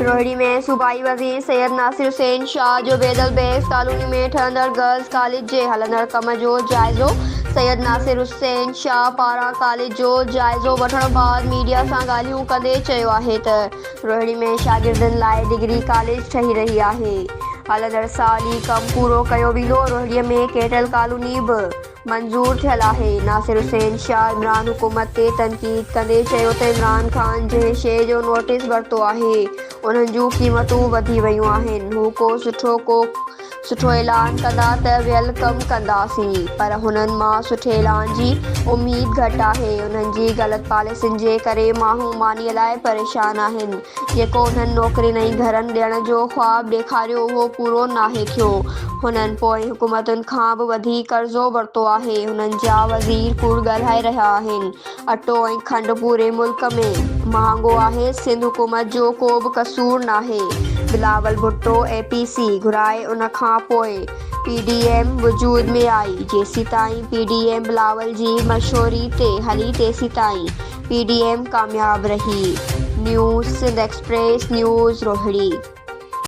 रोहिणी में सूबाई वज़ीर सैयद नासिर हुसैन शाह जो बेदल बेस कॉलोनी में ठहंदड़ गर्ल्स कॉलेज जे हलंदड़ कम जो जाइज़ो। सैयद नासिर हुसैन शाह पारां कॉलेज जो जाइज़ो वठण बाद मीडिया सां ॻाल्हियूं कंदे चयो आहे त रोहिणी में शागिर्दनि लाइ डिग्री कॉलेज ठही रही आहे। हलंदड़ साल ई कमु पूरो कयो वेंदो। रोहिणीअ में केटल कॉलोनी बि मंज़ूर थियल आहे। नासिर हुसैन शाह इमरान हुकूमत ते तनक़ीद कंदे चयो त इमरान ख़ान जंहिं शइ जो नोटिस वरितो आहे उन्हनि जूं क़ीमतूं वधी वियूं आहिनि। हू को सुठो ऐलान कंदा त वेलकम कंदासीं, पर हुननि मां सुठे ऐलान जी उमेद घटि आहे। उन्हनि जी ग़लति पॉलिसियुनि जे करे माण्हू मानीअ लाइ परेशान आहिनि। जेको उन्हनि नौकिरियुनि ऐं घरनि ॾियण जो ख़्वाबु ॾेखारियो उहो पूरो नाहे थियो। हुननि पोइ हुकूमतुनि खां बि वधीक कर्ज़ो वरितो आहे। हुननि जा वज़ीर कूड़ ॻाल्हाए रहिया आहिनि। अटो ऐं खंडु पूरे मुल्क में महांगो आहे। सिंध हुकूमत जो को बि कसूर नाहे। बिलावल भुट्टो APC घुराए उन खां पोइ PDM वजूद में आई। जेसीं ताईं PDM बिलावल जी मशहूरी ते हली तेसीं ताईं PDM कामयाब रही। News Sindh express news Rohini.